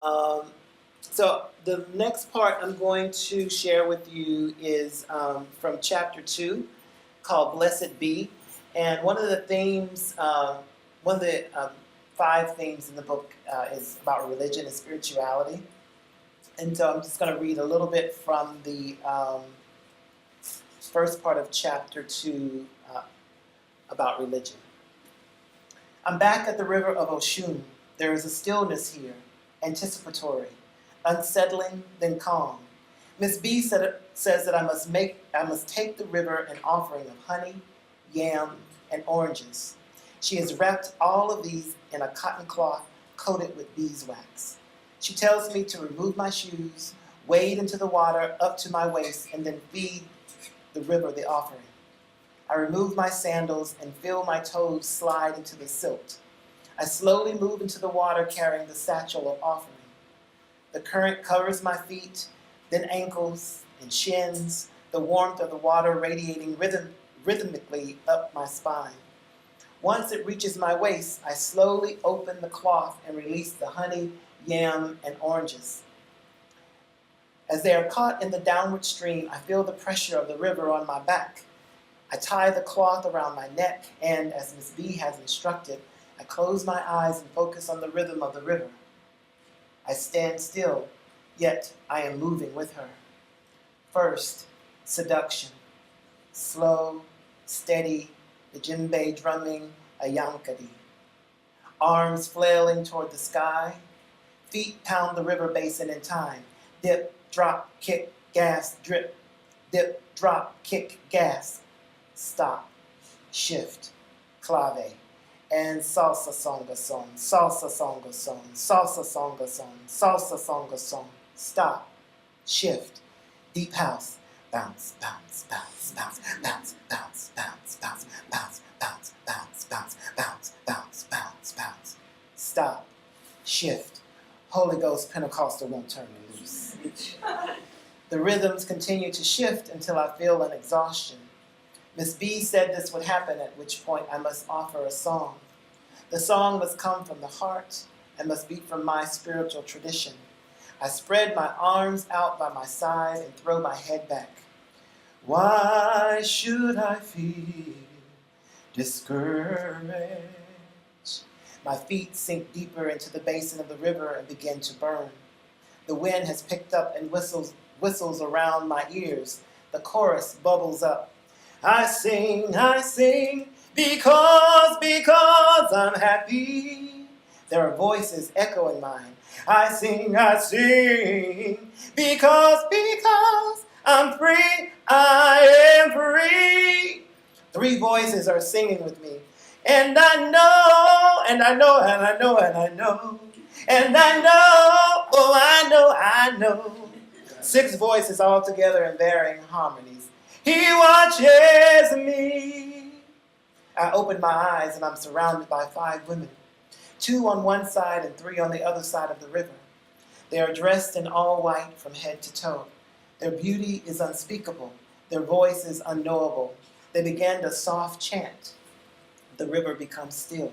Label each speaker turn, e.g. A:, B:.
A: Um, so the next part I'm going to share with you is from chapter 2, called Blessed Be. And one of the themes, one of the 5 themes in the book is about religion and spirituality. And so I'm just going to read a little bit from the first part of chapter 2 about religion. I'm back at the river of Oshun. There is a stillness here, anticipatory, unsettling, then calm. Miss B says that I must take the river an offering of honey, yam, and oranges. She has wrapped all of these in a cotton cloth coated with beeswax. She tells me to remove my shoes, wade into the water up to my waist, and then feed the river the offering. I remove my sandals and feel my toes slide into the silt. I slowly move into the water carrying the satchel of offering. The current covers my feet, then ankles and shins, the warmth of the water radiating rhythmically up my spine. Once it reaches my waist, I slowly open the cloth and release the honey, yam, and oranges. As they are caught in the downward stream, I feel the pressure of the river on my back. I tie the cloth around my neck, and as Miss B has instructed, I close my eyes and focus on the rhythm of the river. I stand still, yet I am moving with her. First, seduction. Slow, steady, the djembe drumming a yankadi. Arms flailing toward the sky. Feet pound the river basin in time. Dip, drop, kick, gas, drip. Dip, drop, kick, gas. Stop, shift, clave. And salsa songa song, salsa songa song, salsa songa song, salsa songa song. Stop, shift, deep house, bounce, bounce, bounce, bounce, bounce, bounce, bounce, bounce, bounce, bounce, bounce, bounce, bounce, bounce, bounce, bounce. Stop, shift. Holy Ghost Pentecostal won't turn me loose. The rhythms continue to shift until I feel an exhaustion. Miss B said this would happen, at which point I must offer a song. The song must come from the heart and must be from my spiritual tradition. I spread my arms out by my side and throw my head back. Why should I feel discouraged? My feet sink deeper into the basin of the river and begin to burn. The wind has picked up and whistles around my ears. The chorus bubbles up. I sing, because I'm happy. There are voices echoing mine. I sing, because I'm free, I am free. 3 voices are singing with me. And I know, and I know, and I know, and I know. And I know, oh I know. 6 voices all together in varying harmonies. He watches me. I open my eyes and I'm surrounded by 5 women. 2 on one side and 3 on the other side of the river. They are dressed in all white from head to toe. Their beauty is unspeakable. Their voice is unknowable. They begin to soft chant. The river becomes still.